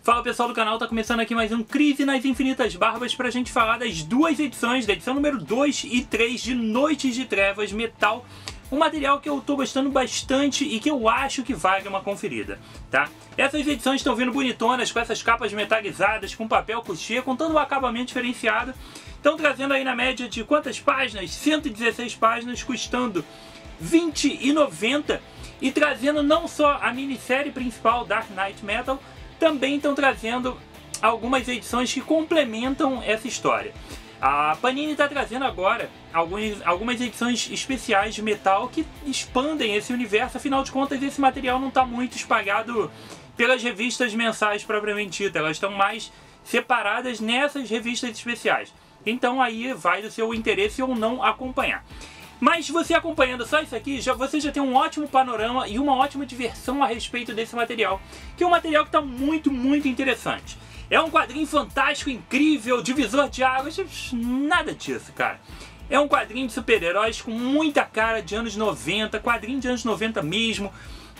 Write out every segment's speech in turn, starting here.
Fala pessoal do canal, tá começando aqui mais um Crise nas Infinitas Barbas pra gente falar das duas edições, da edição número 2 e 3 de Noites de Trevas Metal. Um material que eu tô gostando bastante e que eu acho que vale uma conferida, tá? Essas edições estão vindo bonitonas, com essas capas metalizadas, com papel couché, com todo um acabamento diferenciado. Estão trazendo aí na média de quantas páginas? 116 páginas, custando R$20,90 e trazendo não só a minissérie principal Dark Knight Metal, também estão trazendo algumas edições que complementam essa história. A Panini está trazendo agora algumas edições especiais de metal que expandem esse universo. Afinal de contas, esse material não está muito espalhado pelas revistas mensais propriamente dita. Elas estão mais separadas nessas revistas especiais. Então aí vai do seu interesse ou não acompanhar. Mas você acompanhando só isso aqui, você já tem um ótimo panorama e uma ótima diversão a respeito desse material. Que é um material que está muito interessante. É um quadrinho fantástico, incrível, divisor de águas, nada disso, cara. É um quadrinho de super-heróis com muita cara de anos 90, quadrinho de anos 90 mesmo,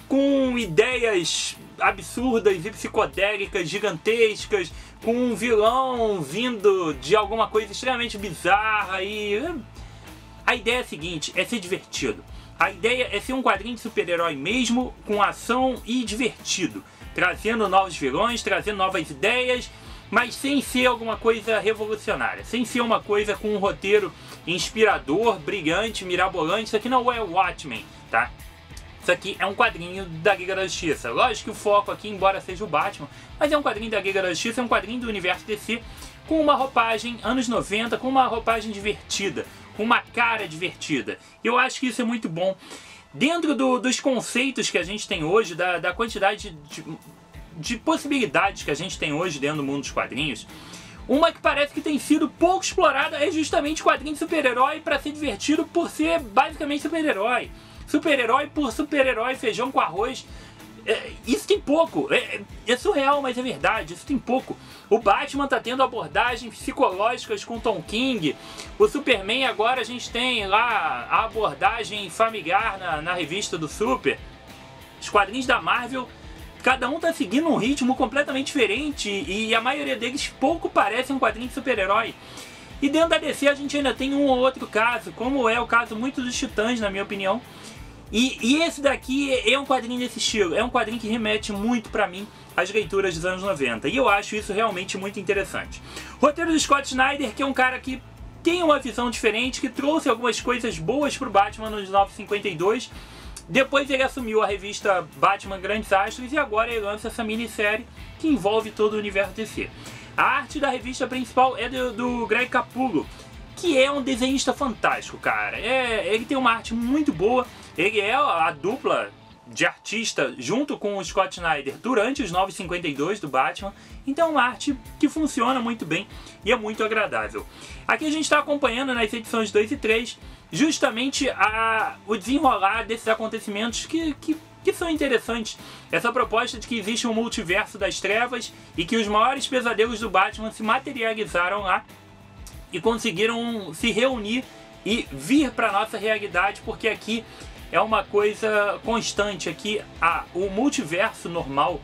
com ideias absurdas e psicodélicas, gigantescas, com um vilão vindo de alguma coisa extremamente bizarra e... A ideia é a seguinte, é ser divertido. A ideia é ser um quadrinho de super-herói mesmo, com ação e divertido. Trazendo novos vilões, trazendo novas ideias, mas sem ser alguma coisa revolucionária. Sem ser uma coisa com um roteiro inspirador, brilhante, mirabolante. Isso aqui não é o Watchmen, tá? Isso aqui é um quadrinho da Liga da Justiça. Lógico que o foco aqui, embora seja o Batman, mas é um quadrinho da Liga da Justiça, é um quadrinho do universo DC, com uma roupagem anos 90, com uma roupagem divertida, com uma cara divertida. Eu acho que isso é muito bom. Dentro dos conceitos que a gente tem hoje, da quantidade de possibilidades que a gente tem hoje dentro do mundo dos quadrinhos, uma que parece que tem sido pouco explorada é justamente o quadrinho de super-herói para ser divertido por ser basicamente super-herói. Super-herói por super-herói, feijão com arroz. Isso tem pouco, é surreal, mas é verdade, isso tem pouco. O Batman tá tendo abordagens psicológicas com Tom King. O Superman agora a gente tem lá a abordagem familiar na revista do Super. Os quadrinhos da Marvel, cada um tá seguindo um ritmo completamente diferente e a maioria deles pouco parece um quadrinho de super-herói. E dentro da DC a gente ainda tem um ou outro caso, como é o caso muito dos Titãs, na minha opinião. E esse daqui é um quadrinho desse estilo, é um quadrinho que remete muito pra mim às leituras dos anos 90, e eu acho isso realmente muito interessante. Roteiro do Scott Snyder, que é um cara que tem uma visão diferente, que trouxe algumas coisas boas pro Batman nos 952, depois ele assumiu a revista Batman Grandes Astros, e agora ele lança essa minissérie que envolve todo o universo DC. A arte da revista principal é do Greg Capullo, que é um desenhista fantástico, cara. Ele tem uma arte muito boa. Ele é a dupla de artista junto com o Scott Snyder durante os 952 do Batman. Então é uma arte que funciona muito bem e é muito agradável. Aqui a gente está acompanhando nas edições 2 e 3 justamente o desenrolar desses acontecimentos que são interessantes. Essa proposta de que existe um multiverso das trevas e que os maiores pesadelos do Batman se materializaram lá e conseguiram se reunir e vir para nossa realidade, porque aqui é uma coisa constante. Aqui o multiverso normal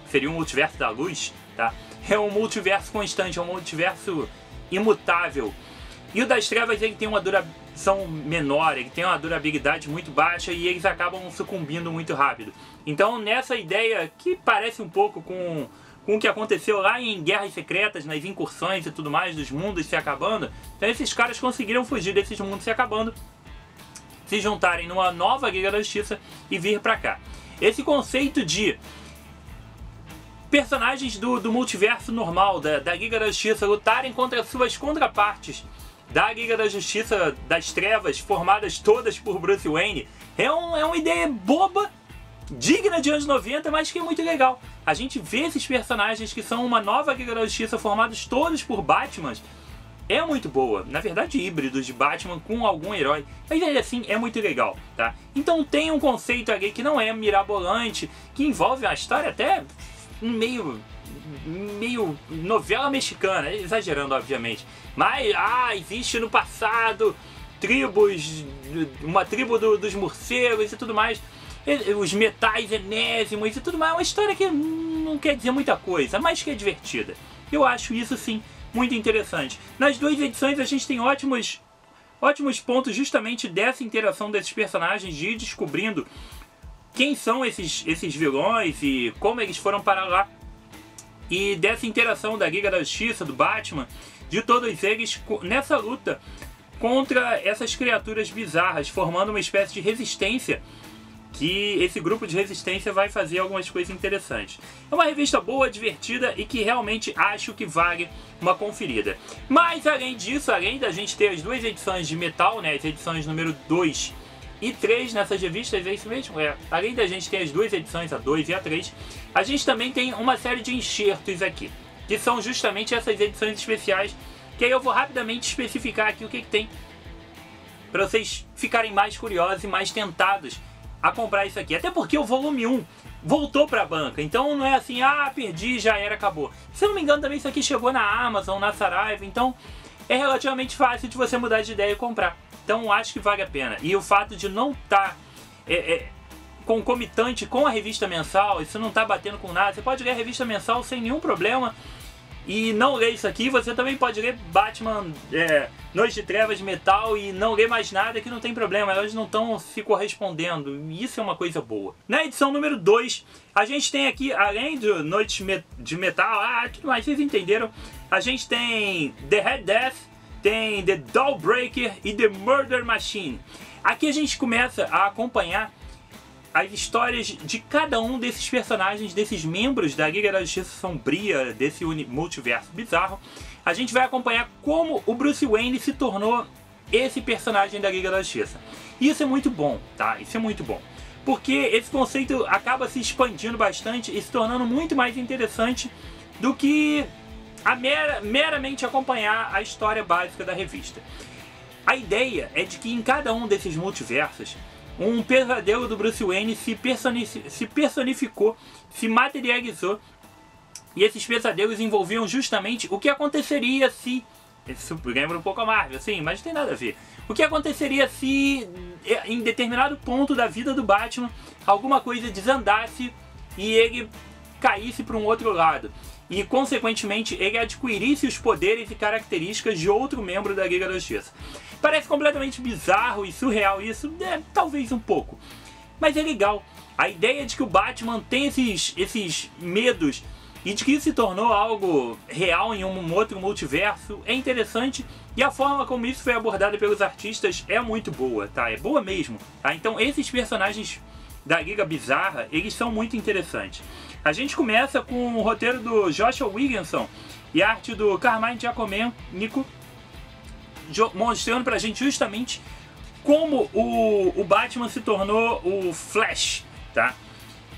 seria um multiverso da luz, tá? É um multiverso constante, é um multiverso imutável. E o das trevas ele tem uma duração menor, ele tem uma durabilidade muito baixa e eles acabam sucumbindo muito rápido. Então nessa ideia que parece um pouco com o que aconteceu lá em Guerras Secretas, nas incursões e tudo mais, dos mundos se acabando. Então esses caras conseguiram fugir desses mundos se acabando, se juntarem numa nova Liga da Justiça e vir pra cá. Esse conceito de personagens do multiverso normal, da Liga da Justiça, lutarem contra suas contrapartes da Liga da Justiça das Trevas, formadas todas por Bruce Wayne, é uma ideia boba, digna de anos 90, mas que é muito legal. A gente vê esses personagens que são uma nova Liga da Justiça, formados todos por Batman, é muito boa. Na verdade, híbridos de Batman com algum herói, mas ainda assim é muito legal, tá? Então tem um conceito ali que não é mirabolante, que envolve uma história até meio novela mexicana, exagerando obviamente, mas existe no passado tribos, uma tribo dos morcegos e tudo mais, os metais enésimos e tudo mais. É uma história que não quer dizer muita coisa, mas que é divertida. Eu acho isso sim muito interessante. Nas duas edições a gente tem ótimos pontos justamente dessa interação desses personagens, de ir descobrindo quem são esses vilões e como eles foram parar lá. E dessa interação da Liga da Justiça, do Batman, de todos eles nessa luta contra essas criaturas bizarras, formando uma espécie de resistência, que esse grupo de resistência vai fazer algumas coisas interessantes. É uma revista boa, divertida e que realmente acho que vale uma conferida. Mas além disso, além da gente ter as duas edições de metal, né, as edições número 2 e 3 nessas revistas, é isso mesmo? Além da gente ter as duas edições, a 2 e a 3, a gente também tem uma série de enxertos aqui, que são justamente essas edições especiais, que aí eu vou rapidamente especificar aqui o que tem, para vocês ficarem mais curiosos e mais tentados a comprar isso aqui. Até porque o volume 1 voltou para a banca, então não é assim, ah, perdi, já era, acabou. Se eu não me engano também isso aqui chegou na Amazon, na Saraiva, então é relativamente fácil de você mudar de ideia e comprar. Então acho que vale a pena. E o fato de não estar concomitante com a revista mensal, isso não está batendo com nada, você pode ler a revista mensal sem nenhum problema e não ler isso aqui. Você também pode ler Batman Noite de Trevas, Metal e não ler mais nada, que não tem problema, elas não estão se correspondendo, e isso é uma coisa boa. Na edição número 2, a gente tem aqui, além do Noite de Metal, tudo mais, vocês entenderam, a gente tem The Red Death, tem The Dollbreaker e The Murder Machine. Aqui a gente começa a acompanhar as histórias de cada um desses personagens, desses membros da Liga da Justiça Sombria, desse multiverso bizarro. A gente vai acompanhar como o Bruce Wayne se tornou esse personagem da Liga da Justiça. E isso é muito bom, tá? Isso é muito bom. Porque esse conceito acaba se expandindo bastante e se tornando muito mais interessante do que meramente acompanhar a história básica da revista. A ideia é de que em cada um desses multiversos, um pesadelo do Bruce Wayne se personificou, se materializou, e esses pesadelos envolviam justamente o que aconteceria se... Isso lembra um pouco a Marvel, sim, mas não tem nada a ver. O que aconteceria se, em determinado ponto da vida do Batman, alguma coisa desandasse e ele caísse para um outro lado. E, consequentemente, ele adquirisse os poderes e características de outro membro da Liga da Justiça. Parece completamente bizarro e surreal isso, talvez um pouco. Mas é legal. A ideia de que o Batman tem esses medos e de que isso se tornou algo real em um outro multiverso é interessante. E a forma como isso foi abordado pelos artistas é muito boa, tá? É boa mesmo, tá? Então esses personagens da Liga Bizarra, eles são muito interessantes. A gente começa com o roteiro do Joshua Williamson e a arte do Carmine Giacomenico, mostrando pra gente justamente como o Batman se tornou o Flash, tá?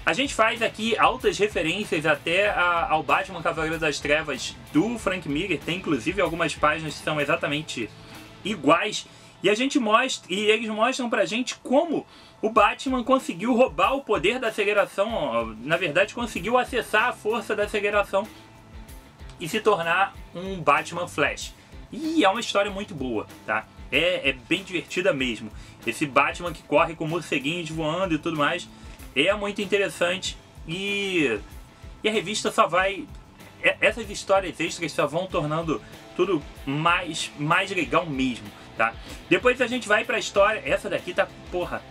A gente faz aqui altas referências até ao Batman Cavaleiro das Trevas do Frank Miller, tem inclusive algumas páginas que são exatamente iguais, e a gente mostra, e eles mostram pra gente como o Batman conseguiu roubar o poder da aceleração, na verdade conseguiu acessar a força da aceleração e se tornar um Batman Flash. E é uma história muito boa, tá? É bem divertida mesmo. Esse Batman que corre com morceguinhos voando e tudo mais é muito interessante, e a revista só vai... Essas histórias extras só vão tornando tudo mais legal mesmo, tá? Depois a gente vai pra história, essa daqui tá, porra,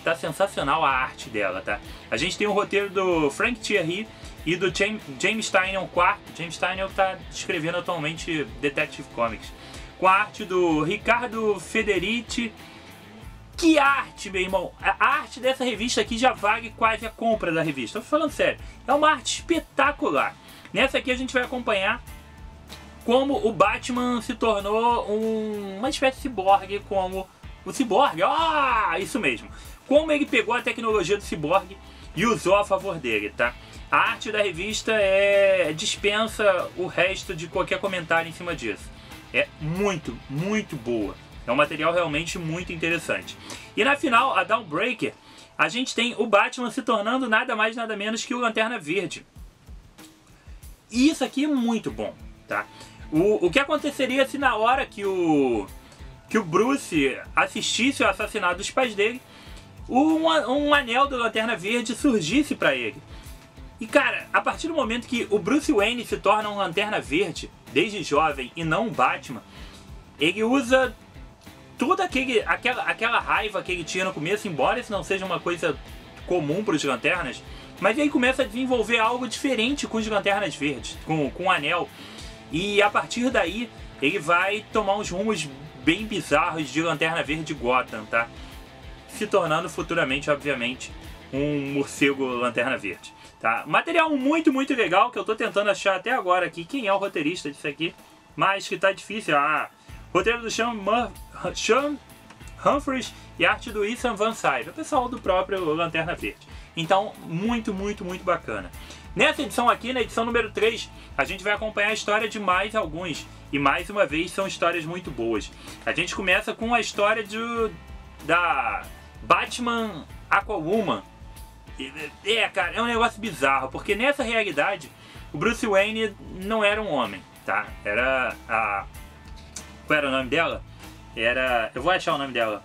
tá sensacional a arte dela, tá? A gente tem o roteiro do Frank Thierry e do James Tynion IV. James Tynion tá escrevendo atualmente Detective Comics. Com a arte do Ricardo Federici. Que arte, meu irmão! A arte dessa revista aqui já vale quase a compra da revista. Tô falando sério. É uma arte espetacular. Nessa aqui a gente vai acompanhar como o Batman se tornou uma espécie de ciborgue, como o ciborgue. Isso mesmo. Como ele pegou a tecnologia do ciborgue e usou a favor dele, tá? A arte da revista dispensa o resto de qualquer comentário em cima disso. É muito, muito boa. É um material realmente muito interessante. E na final, a Dawnbreaker, a gente tem o Batman se tornando nada mais nada menos que o Lanterna Verde. E isso aqui é muito bom, tá? O que aconteceria se na hora que o Bruce assistisse ao assassinato dos pais dele, um anel do Lanterna Verde surgisse para ele. E cara, a partir do momento que o Bruce Wayne se torna um Lanterna Verde, desde jovem, e não um Batman, ele usa toda aquela raiva que ele tinha no começo, embora isso não seja uma coisa comum para os Lanternas, mas ele começa a desenvolver algo diferente com os Lanternas Verdes, com o Anel. E a partir daí, ele vai tomar uns rumos bem bizarros de Lanterna Verde Gotham, tá? Se tornando futuramente, obviamente, um morcego Lanterna Verde, tá? Material muito, muito legal, que eu tô tentando achar até agora aqui quem é o roteirista disso aqui, mas que tá difícil. Roteiro do Sean Humphries e arte do Ethan Van Sciver, o pessoal do próprio Lanterna Verde. Então, muito, muito, muito bacana. Nessa edição aqui, na edição número 3, a gente vai acompanhar a história de mais alguns. E mais uma vez, são histórias muito boas. A gente começa com a história da Batman Aquawoman. Cara, é um negócio bizarro, porque nessa realidade, o Bruce Wayne não era um homem, tá? Era a... Qual era o nome dela? Eu vou achar o nome dela.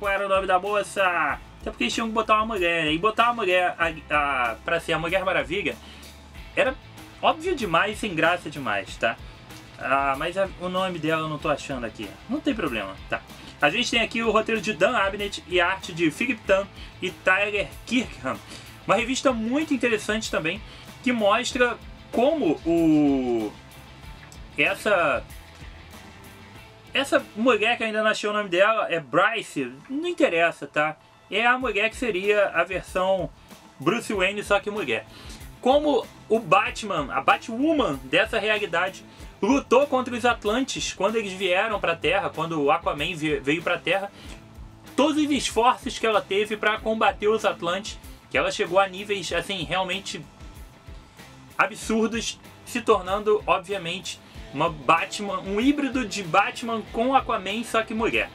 Qual era o nome da moça? Até porque eles tinham que botar uma mulher, né? E botar uma mulher pra ser a Mulher Maravilha era óbvio demais, sem graça demais, tá? Mas o nome dela eu não tô achando aqui. Não tem problema, tá? A gente tem aqui o roteiro de Dan Abnett e a arte de Philip Tan e Tyler Kirkham. Uma revista muito interessante também, que mostra como essa mulher, que ainda não achei o nome dela, é Bryce, não interessa, tá? É a mulher que seria a versão Bruce Wayne, só que mulher. Como o Batman, a Batwoman dessa realidade, lutou contra os Atlantes quando eles vieram para a Terra, quando o Aquaman veio para a Terra. Todos os esforços que ela teve para combater os Atlantes, que ela chegou a níveis assim realmente absurdos, se tornando obviamente um híbrido de Batman com Aquaman, só que mulher.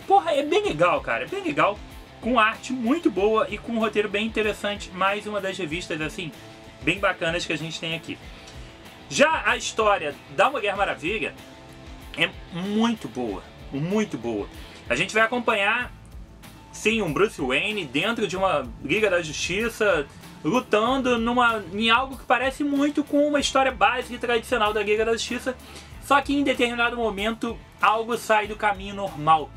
Porra, é bem legal, cara, é bem legal, com arte muito boa e com um roteiro bem interessante. Mais uma das revistas assim bem bacanas que a gente tem aqui. Já a história da Mulher Maravilha é muito boa, muito boa. A gente vai acompanhar, sim, um Bruce Wayne dentro de uma Liga da Justiça, lutando em algo que parece muito com uma história básica e tradicional da Liga da Justiça, só que em determinado momento algo sai do caminho normal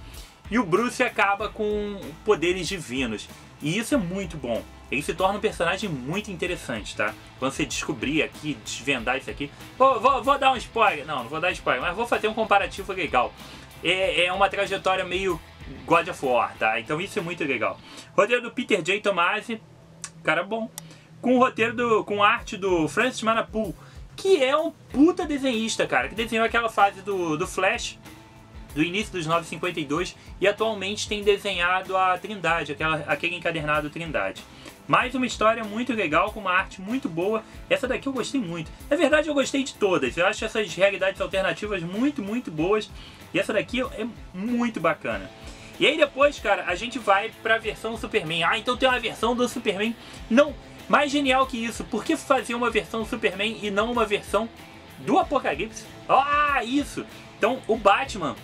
e o Bruce acaba com poderes divinos. E isso é muito bom. Ele se torna um personagem muito interessante, tá? Quando você descobrir aqui, desvendar isso aqui... Vou dar um spoiler. Não vou dar spoiler, mas vou fazer um comparativo legal. É uma trajetória meio God of War, tá? Então isso é muito legal. Roteiro do Peter J. Tomasi, cara bom. Com arte do Francis Manapul, que é um puta desenhista, cara. Que desenhou aquela fase do Flash, do início dos 952, e atualmente tem desenhado a Trindade, aquele encadernado Trindade. Mais uma história muito legal, com uma arte muito boa. Essa daqui eu gostei muito. Na verdade eu gostei de todas. Eu acho essas realidades alternativas muito, muito boas. E essa daqui é muito bacana. E aí depois, cara, a gente vai pra versão Superman. Então tem uma versão do Superman. Não, mais genial que isso. Por que fazer uma versão Superman e não uma versão do Apocalipse? Isso! Então o Batman,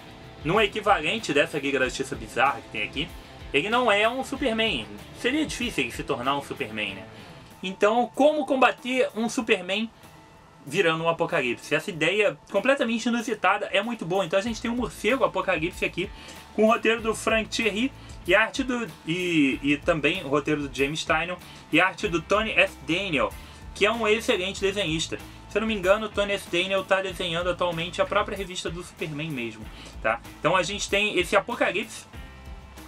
no equivalente dessa Liga da Justiça bizarra que tem aqui, ele não é um Superman. Seria difícil ele se tornar um Superman, né? Então, como combater um Superman virando um Apocalipse? Essa ideia completamente inusitada é muito boa. Então a gente tem um morcego Apocalipse aqui, com o roteiro do Frank Thierry e arte e também o roteiro do James Tynion e arte do Tony S. Daniel, que é um excelente desenhista. Se eu não me engano, o Tony S. Daniel está desenhando atualmente a própria revista do Superman mesmo, tá? Então a gente tem esse Apocalipse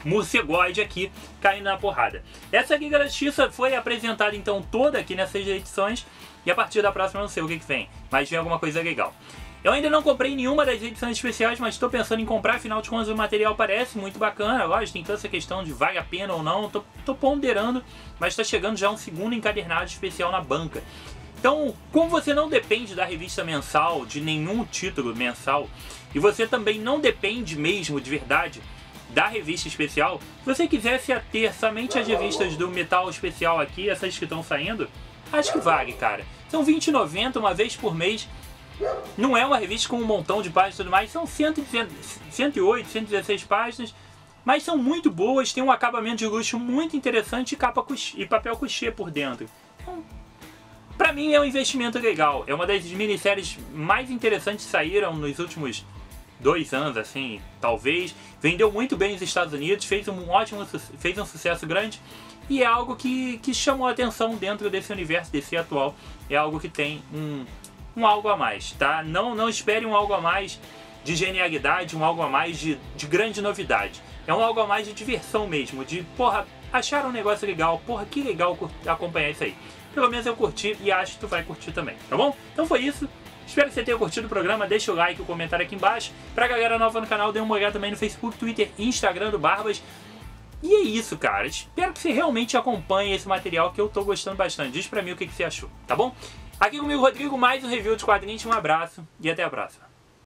morcegoide aqui caindo na porrada. Essa Liga da Justiça foi apresentada então toda aqui nessas edições, e a partir da próxima eu não sei o que vem, mas vem alguma coisa legal. Eu ainda não comprei nenhuma das edições especiais, mas estou pensando em comprar, afinal de contas o material parece muito bacana. Lógico, tem toda essa questão de vale a pena ou não, tô ponderando, mas está chegando já um segundo encadernado especial na banca. Então, como você não depende da revista mensal, de nenhum título mensal, e você também não depende mesmo de verdade da revista especial, se você quiser se ater somente às revistas do Metal Especial aqui, essas que estão saindo, acho que vale, cara. São R$20,90 uma vez por mês. Não é uma revista com um montão de páginas e tudo mais, são 108, 116 páginas, mas são muito boas, tem um acabamento de luxo muito interessante e papel couché por dentro. Pra mim é um investimento legal. É uma das minisséries mais interessantes que saíram nos últimos 2 anos, assim, talvez. Vendeu muito bem nos Estados Unidos, fez um sucesso grande. E é algo que chamou a atenção dentro desse universo DC atual. É algo que tem um algo a mais, tá? Não espere um algo a mais de genialidade, um algo a mais de grande novidade. É um algo a mais de diversão mesmo, de, porra, acharam um negócio legal, porra, que legal acompanhar isso aí. Pelo menos eu curti e acho que tu vai curtir também, tá bom? Então foi isso. Espero que você tenha curtido o programa, deixa o like e o comentário aqui embaixo. Pra galera nova no canal, dê uma olhada também no Facebook, Twitter e Instagram do Barbas. E é isso, cara. Espero que você realmente acompanhe esse material que eu tô gostando bastante. Diz pra mim o que você achou, tá bom? Aqui comigo, Rodrigo, mais um review de quadrinhos. Um abraço e até a próxima.